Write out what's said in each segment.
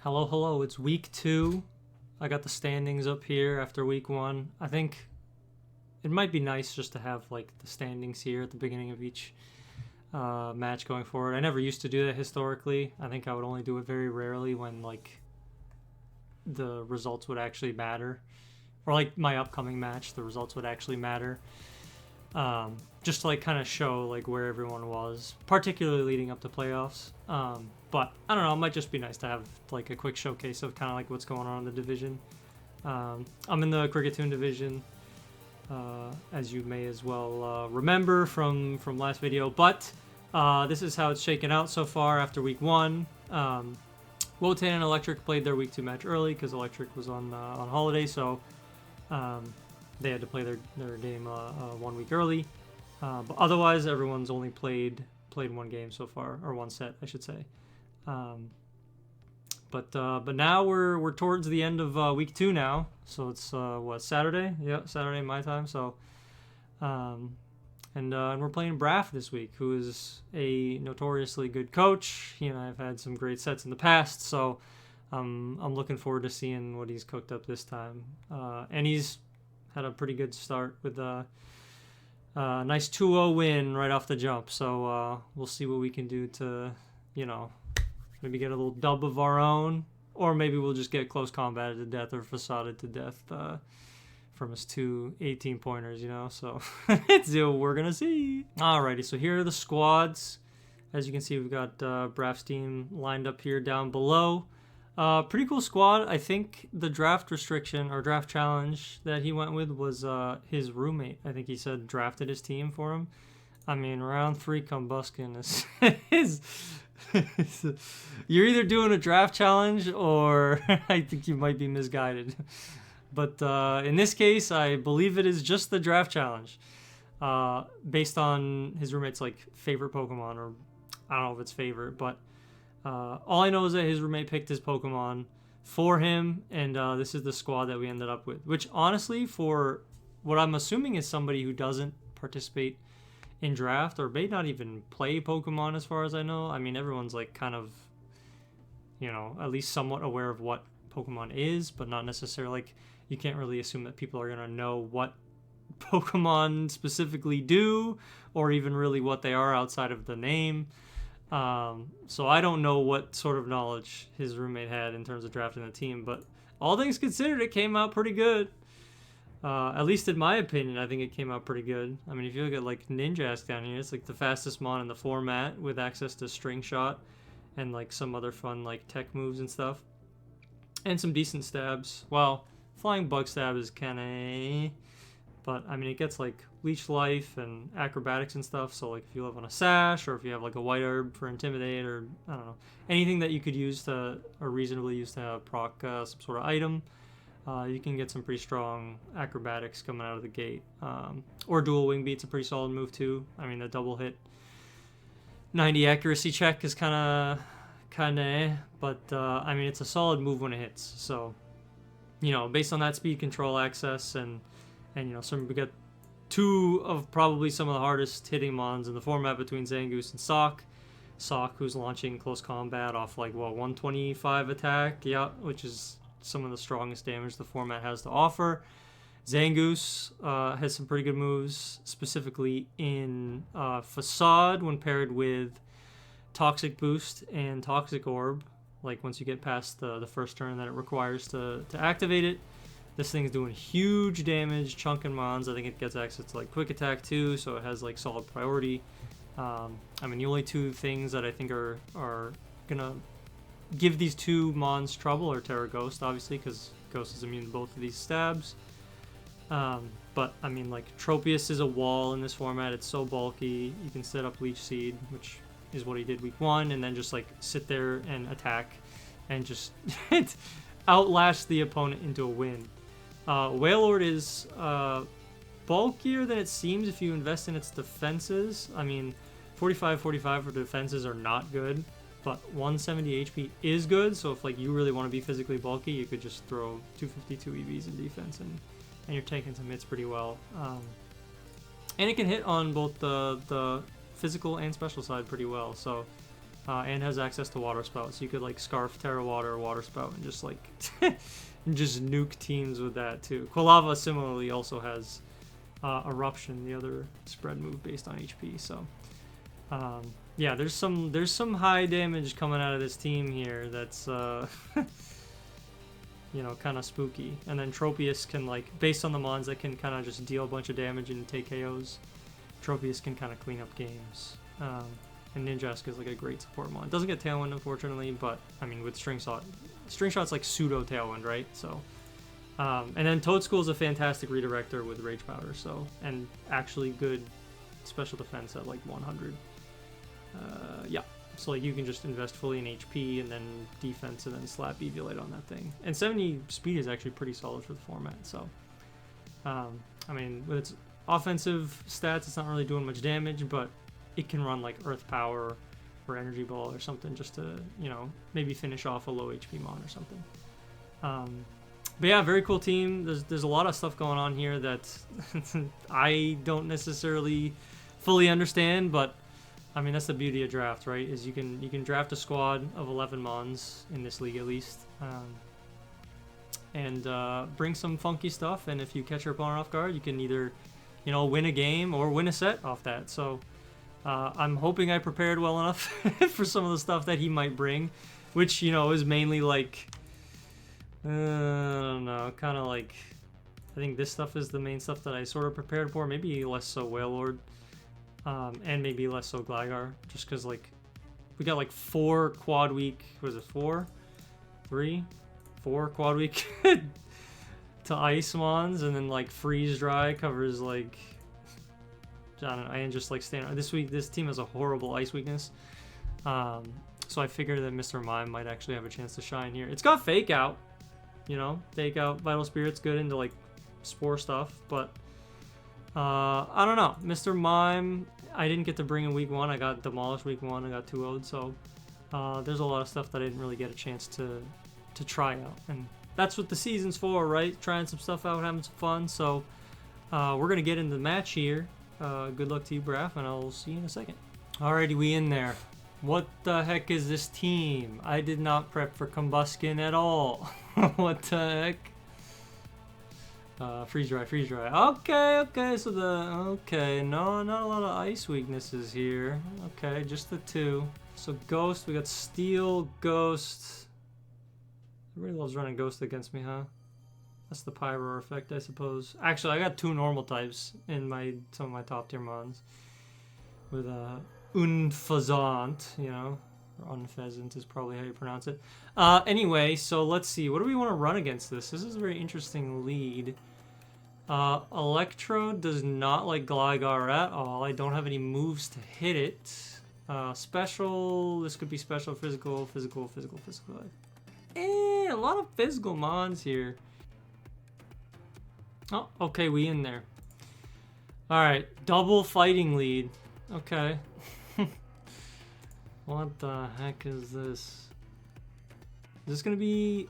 Hello, hello. It's week 2. I got the standings up here after week 1. I think it might be nice just to have like the standings here at the beginning of each match going forward. I never used to do that historically. I think I would only do it very rarely when like the results would actually matter, or like my upcoming match, the results would actually matter. Just to like kind of show like where everyone was, particularly leading up to playoffs. But I don't know, it might just be nice to have like a quick showcase of kind of like what's going on in the division. I'm in the Cricketune division, as you may as well remember from last video. But this is how it's shaken out so far after week 1. Wotan and Electric played their week 2 match early because Electric was on holiday, so they had to play their game 1 week early. But otherwise, everyone's only played one game so far, or one set, I should say. But now we're towards the end of week 2 now, so it's Saturday? Yeah, Saturday my time. So, and we're playing Braff this week, who is a notoriously good coach. He and I have had some great sets in the past, so I'm looking forward to seeing what he's cooked up this time. And he's had a pretty good start with a nice 2-0 win right off the jump. So we'll see what we can do to, maybe get a little dub of our own, or maybe we'll just get close combated to death or facaded to death from his 2 18-pointers, So it's we're going to see. Alrighty, so here are the squads. As you can see, we've got Braff's team lined up here down below. Pretty cool squad. I think the draft restriction or draft challenge that he went with was his roommate. I think he said drafted his team for him. I mean, round 3 Combuskin is you're either doing a draft challenge or I think you might be misguided. But in this case, I believe it is just the draft challenge, based on his roommate's like favorite Pokemon, or I don't know if it's favorite, but all I know is that his roommate picked his Pokemon for him, and this is the squad that we ended up with. Which, honestly, for what I'm assuming is somebody who doesn't participate in draft, or may not even play Pokemon as far as I know. I mean, everyone's like kind of, at least somewhat aware of what Pokemon is, but not necessarily, like, you can't really assume that people are going to know what Pokemon specifically do, or even really what they are outside of the name. So I don't know what sort of knowledge his roommate had in terms of drafting the team, but all things considered, it came out pretty good. At least in my opinion, I think it came out pretty good. I mean, if you look at like Ninjask down here, it's like the fastest mon in the format with access to String Shot and like some other fun like tech moves and stuff. And some decent stabs. Well, Flying Bug Stab is kinda, but I mean, it gets like Leech Life and Acrobatics and stuff. So like if you live on a Sash, or if you have like a White Herb for Intimidate, or I don't know, anything that you could use to, or reasonably use to proc some sort of item, you can get some pretty strong Acrobatics coming out of the gate. Or Dual Wing Beat's a pretty solid move too. I mean, the double hit 90 accuracy check is kind of, but I mean, it's a solid move when it hits. So, based on that speed control access and we got 2 of probably some of the hardest hitting mons in the format between Zangoose and Sock. Sock, who's launching close combat off like 125 attack, which is some of the strongest damage the format has to offer. Zangoose has some pretty good moves, specifically in Facade when paired with Toxic Boost and Toxic Orb. Like once you get past the first turn that it requires to activate it, this thing's doing huge damage, chunking mons. I think it gets access to like Quick Attack too, so it has like solid priority. I mean, the only 2 things that I think are gonna give these 2 mons trouble are Terra Ghost, obviously, because Ghost is immune to both of these stabs. But I mean, like, Tropius is a wall in this format. It's so bulky. You can set up Leech Seed, which is what he did week 1, and then just like sit there and attack and just outlast the opponent into a win. Wailord is bulkier than it seems if you invest in its defenses. I mean, 45 for defenses are not good, but 170 HP is good. So if like you really want to be physically bulky, you could just throw 252 EVs in defense, and you're taking some hits pretty well. And it can hit on both the physical and special side pretty well. So and has access to Water Spout, so you could like Scarf, Terra Water, Water Spout, and just like just nuke teams with that too. Quilava similarly also has Eruption, the other spread move based on HP. So yeah, there's some high damage coming out of this team here. That's you know, kind of spooky. And then Tropius can, like, based on the mons that can kind of just deal a bunch of damage and take KOs, Tropius can kind of clean up games. And Ninjask is like a great support mon. It doesn't get Tailwind, unfortunately, but I mean, with String Shot's like pseudo Tailwind, right? So, and then Toadstool is a fantastic redirector with Rage Powder, so, and actually good special defense at like 100. Yeah. So like you can just invest fully in HP and then defense and then slap Eviolite on that thing. And 70 speed is actually pretty solid for the format. So, I mean, with its offensive stats, it's not really doing much damage, but it can run like Earth Power or Energy Ball or something just to, you know, maybe finish off a low HP mon or something. But yeah, very cool team. There's a lot of stuff going on here that I don't necessarily fully understand, but I mean, that's the beauty of draft, right? Is you can draft a squad of 11 mons in this league at least, and bring some funky stuff. And if you catch your opponent off guard, you can either, you know, win a game or win a set off that. So I'm hoping I prepared well enough for some of the stuff that he might bring, which, you know, is mainly like I don't know, kind of like, I think this stuff is the main stuff that I sort of prepared for. Maybe less so Wailord. And maybe less so Gligar, just because like we got like 4 quad week, was it 4 quad week to Ice Mons, and then like Freeze Dry covers like, I don't know, and just like stand this week. This team has a horrible ice weakness, so I figured that Mr. Mime might actually have a chance to shine here. It's got Fake Out, you know, Fake Out, Vital Spirit's good into like Spore stuff, but I don't know. Mr. Mime, I didn't get to bring in week 1. I got demolished week 1. I got 2-0'd, so there's a lot of stuff that I didn't really get a chance to try out. And that's what the season's for, right? Trying some stuff out, having some fun. So we're going to get into the match here. Good luck to you, Braf, and I'll see you in a second. Alrighty, we in there. What the heck is this team? I did not prep for Combuskin at all. What the heck? Freeze Dry. Okay, so no, not a lot of ice weaknesses here. Okay, just the 2. So Ghost, we got Steel, Ghost. Everybody loves running Ghost against me, huh? That's the Pyro effect, I suppose. Actually, I got 2 normal types in some of my top tier mons. With Unfezant, you know. Or Unpheasant is probably how you pronounce it. Anyway, so let's see. What do we want to run against this? This is a very interesting lead. Electrode does not like Gligar at all. I don't have any moves to hit it. Special, this could be special, physical. A lot of physical mons here. Oh, okay, we in there. Alright, double fighting lead. Okay. What the heck is this? Is this gonna be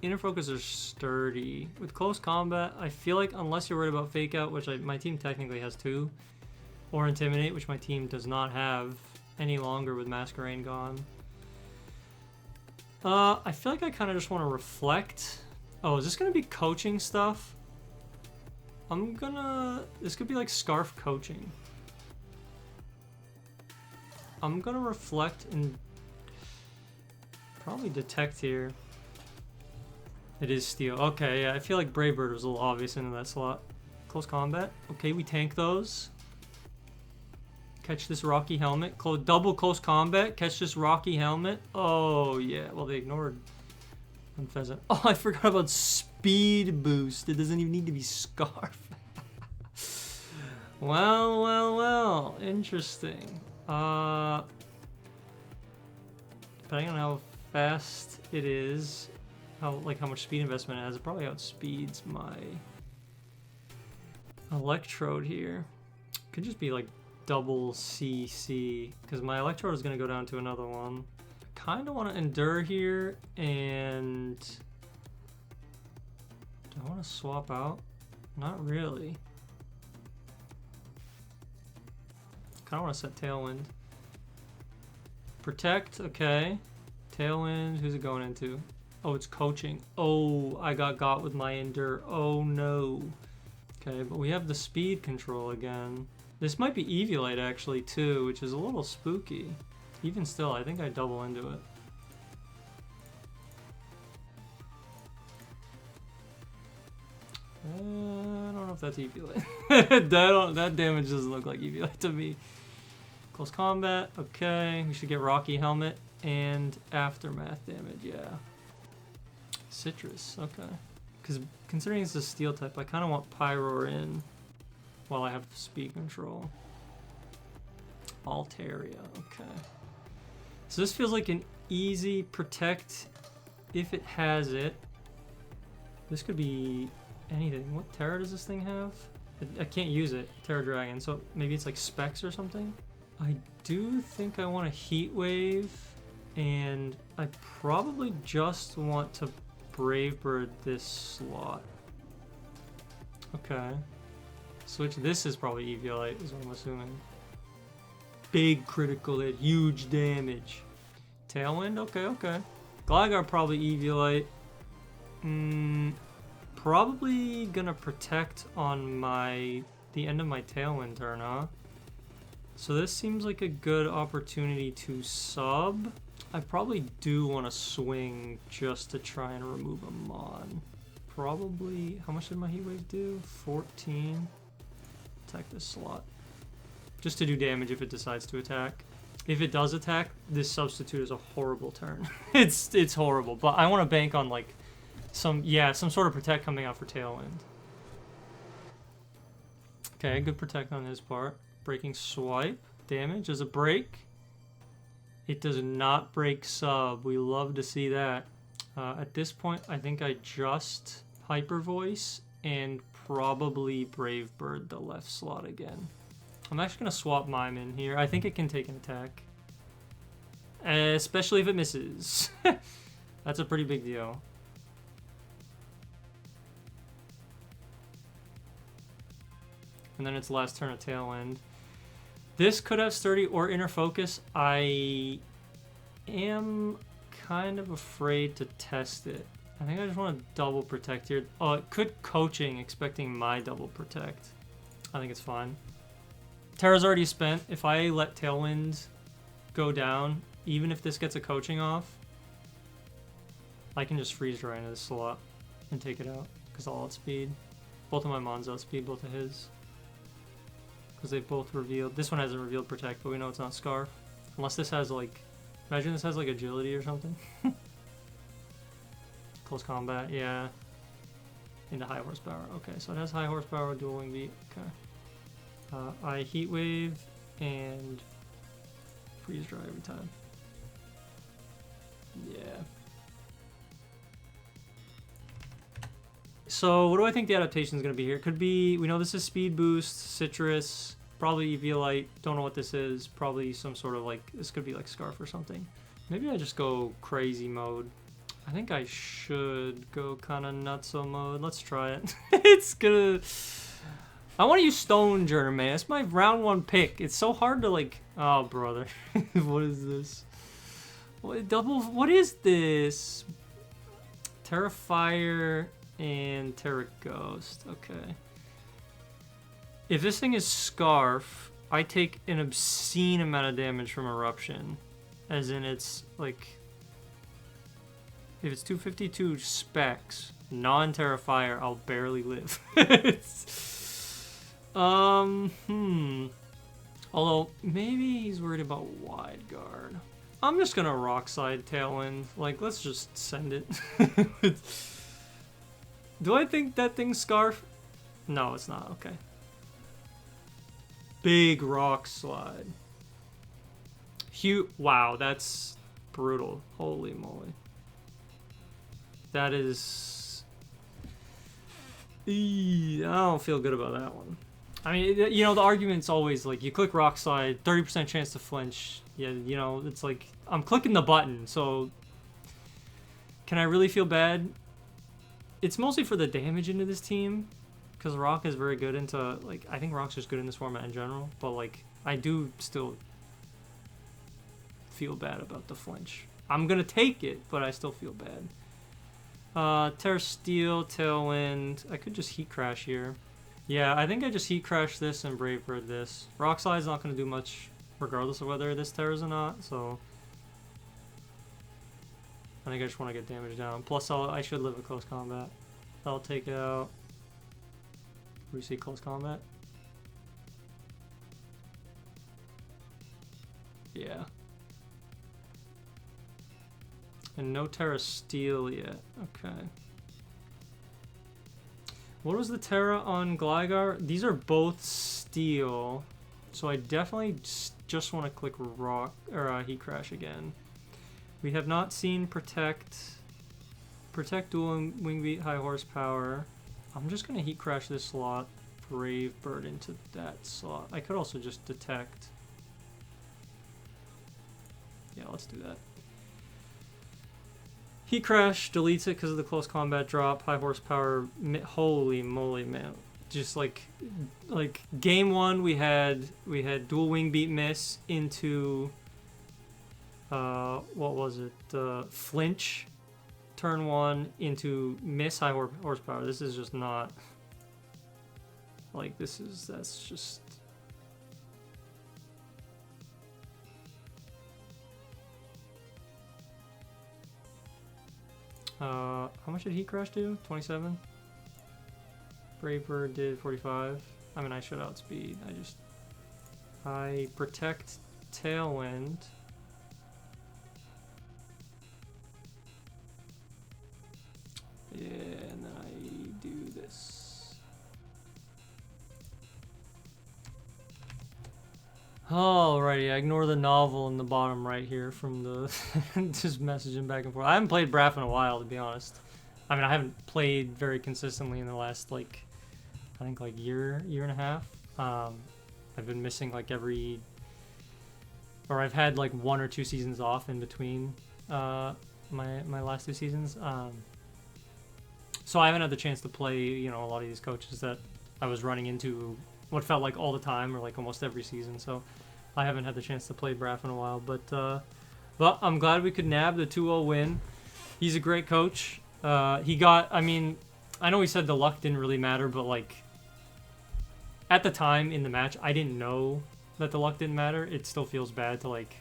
Inner Focus or Sturdy? With Close Combat, I feel like unless you're worried about Fake Out, which my team technically has 2, or Intimidate, which my team does not have any longer with Masquerain gone. I feel like I kind of just want to Reflect. Oh, is this gonna be coaching stuff? This could be like Scarf coaching. I'm gonna Reflect and probably Detect here. It is Steel. Okay, yeah, I feel like Brave Bird was a little obvious into that slot. Close Combat. Okay, we tank those. Catch this Rocky Helmet. Double Close Combat. Catch this Rocky Helmet. Oh, yeah. Well, they ignored Unpheasant. Oh, I forgot about Speed Boost. It doesn't even need to be Scarf. Well. Interesting. Depending on how fast it is, how much speed investment it has, it probably outspeeds my Electrode here. Could just be like double CC, because my Electrode is going to go down to another one. Kind of want to Endure here, and do I want to swap out? Not really. Kind of want to set Tailwind. Protect, okay. Tailwind, who's it going into? Oh, it's coaching. Oh, I got with my endure. Oh no. Okay, but we have the speed control again. This might be Eviolite actually too, which is a little spooky. Even still, I think I double into it. I don't know if that's Eviolite. That damage doesn't look like Eviolite to me. Close combat, okay. We should get Rocky Helmet and Aftermath damage, yeah. Citrus, okay. Because considering it's a steel type, I kind of want Pyroar in while I have speed control. Altaria, okay. So this feels like an easy protect if it has it. This could be anything. What Terra does this thing have? I can't use it, Terra Dragon, so maybe it's like Specs or something? I do think I want a Heat Wave, and I probably just want to Brave Bird this slot. Okay. Switch. This is probably Eviolite, is what I'm assuming. Big critical hit, huge damage. Tailwind, okay. Gligar probably Eviolite. Probably gonna protect on the end of my Tailwind turn, huh? So this seems like a good opportunity to sub. I probably do want to swing just to try and remove a Mon. Probably, how much did my Heat Wave do? 14. Attack this slot. Just to do damage if it decides to attack. If it does attack, this substitute is a horrible turn. It's horrible, but I want to bank on like some sort of protect coming out for Tailwind. Okay, good protect on his part. Breaking Swipe. Damage as a break. It does not break sub. We love to see that. At this point, I think I just Hyper Voice and probably Brave Bird the left slot again. I'm actually going to swap Mime in here. I think it can take an attack. Especially if it misses. That's a pretty big deal. And then its last turn of Tailwind. This could have Sturdy or Inner Focus. I am kind of afraid to test it. I think I just want to double protect here. Oh, it could Coaching, expecting my double protect. I think it's fine. Terra's already spent. If I let Tailwind go down, even if this gets a Coaching off, I can just freeze dry into this slot and take it out because I'll outspeed. Both of my Mons outspeed both of his. Because they both revealed. This one hasn't revealed Protect, but we know it's not Scarf. Unless this has like, imagine this has like Agility or something. Close combat, yeah. Into high horsepower. Okay, so it has high horsepower, dual wing beat. Okay. I Heat Wave and freeze dry every time. Yeah. So what do I think the adaptation is going to be here? It could be, we know this is Speed Boost, Citrus, probably Eviolite, don't know what this is, probably some sort of like, this could be like Scarf or something. Maybe I just go crazy mode. I think I should go kind of nutso mode. Let's try it. It's gonna, I want to use Stone Germ, man. It's my round 1 pick. It's so hard to like, oh brother. What is this? What is this? Terrifier and Terra Ghost, okay. If this thing is Scarf, I take an obscene amount of damage from Eruption. As in it's like, if it's 252 specs, non-Terrifier, I'll barely live. Although, maybe he's worried about Wide Guard. I'm just gonna Rock Slide Tailwind. Like, let's just send it. Do I think that thing's Scarf? No, it's not. Okay. Big Rock Slide. Wow, that's brutal. Holy moly. That is... I don't feel good about that one. I mean, you know, the argument's always like, you click Rock Slide, 30% chance to flinch. Yeah, you know, it's like, I'm clicking the button, so... Can I really feel bad? It's mostly for the damage into this team, because Rock is very good into, like, I think Rock's just good in this format in general, but, like, I do still feel bad about the flinch. I'm gonna take it, but I still feel bad. Terra Steel, Tailwind. I could just Heat Crash here. Yeah, I think I just Heat Crash this and Brave Bird this. Rock Slide's not gonna do much regardless of whether this tears or not, so I think I just want to get damage down. Plus, I should live a close combat. I'll take out... We see close combat? Yeah. And no Terra Steel yet. Okay. What was the Terra on Gligar? These are both Steel. So I definitely just want to click Rock or Heat Crash again. We have not seen Protect Dual Wing Beat High Horsepower. I'm just going to Heat Crash this slot, Brave Bird into that slot. I could also just Detect. Yeah, let's do that. Heat Crash deletes it because of the close combat drop. High Horsepower, holy moly, man. Just like game one, we had Dual Wing Beat miss into... what was it? Flinch, turn one into miss high horsepower. This is just not like that's just. How much did Heat Crash do? 27. Brave Bird did 45. I mean, I should outspeed. I protect Tailwind. Yeah, and then I do this. Alrighty, I ignore the novel in the bottom right here from the just messaging back and forth. I haven't played Braff in a while, to be honest. I mean, I haven't played very consistently in the last, like, I think, like, year and a half. I've been missing, like, I've had, like, 1 or 2 seasons off in between my last 2 seasons. So I haven't had the chance to play, you know, a lot of these coaches that I was running into what felt like all the time or like almost every season. So I haven't had the chance to play Braff in a while. But I'm glad we could nab the 2-0 win. He's a great coach. I mean, I know he said the luck didn't really matter, but like at the time in the match, I didn't know that the luck didn't matter. It still feels bad to like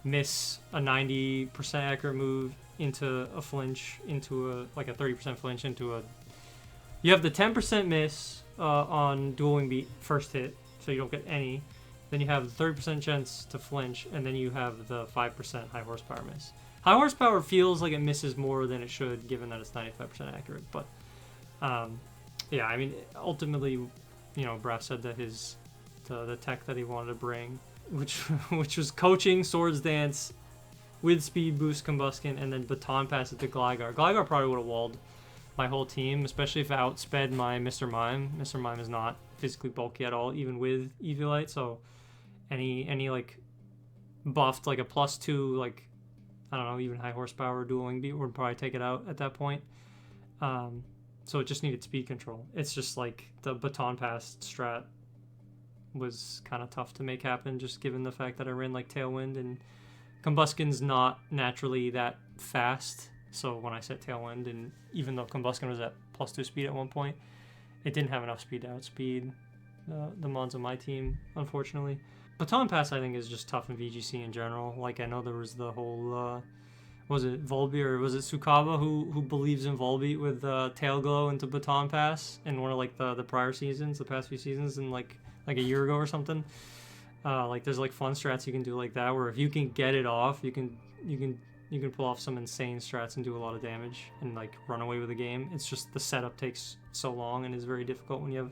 miss a 90% accurate move into a flinch, into a like a 30% flinch, into a... You have the 10% miss on Dual Wing Beat first hit, so you don't get any. Then you have the 30% chance to flinch, and then you have the 5% high horsepower miss. High horsepower feels like it misses more than it should, given that it's 95% accurate. But yeah, I mean, ultimately, you know, Braff said that the tech that he wanted to bring, which was coaching Swords Dance with Speed Boost Combustion, and then Baton Pass it to Gligar. Gligar probably would have walled my whole team, especially if I outsped my Mr. Mime. Mr. Mime is not physically bulky at all, even with Eviolite, so any like buffed, like a +2, like, I don't know, even high horsepower Dual Wing Beat would probably take it out at that point. So it just needed speed control. It's just like the Baton Pass strat was kind of tough to make happen, just given the fact that I ran like Tailwind, and Combustion's not naturally that fast. So when I set Tailwind, and even though Combustion was at +2 speed at one point, it didn't have enough speed to outspeed the mons on my team, unfortunately. Baton Pass, I think, is just tough in VGC in general. Like, I know there was the whole, was it Volbeat or was it Sukaba who believes in Volbeat with Tail Glow into Baton Pass in one of like the prior seasons, the past few seasons, and like a year ago or something. Like, there's like fun strats you can do like that, where if you can get it off, you can pull off some insane strats and do a lot of damage and like run away with the game. It's just the setup takes so long and is very difficult when you have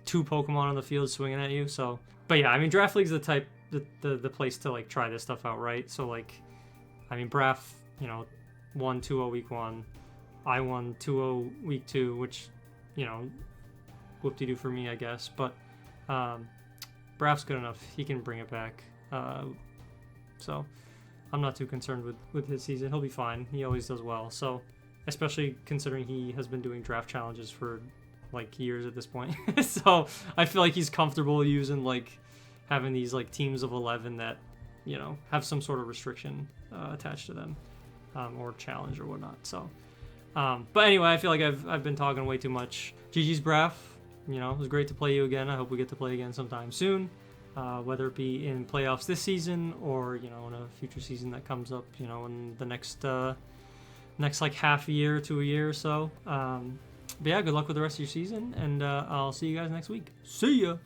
2 Pokemon on the field swinging at you. So, but yeah, I mean, Draft League's the place to like try this stuff out, right? So like, I mean, Braff, you know, won 2-0 week 1. I won 2-0 week 2, which, you know, whoop-de-doo for me, I guess. But Braff's good enough. He can bring it back. So I'm not too concerned with his season. He'll be fine. He always does well. So, especially considering he has been doing draft challenges for like years at this point. So I feel like he's comfortable using like having these like teams of 11 that have some sort of restriction attached to them, or challenge or whatnot. So, but anyway, I feel like I've been talking way too much. GG's Braf. It was great to play you again. I hope we get to play again sometime soon, whether it be in playoffs this season or in a future season that comes up, in the next like half a year to a year or so. But yeah, good luck with the rest of your season, and I'll see you guys next week. See ya.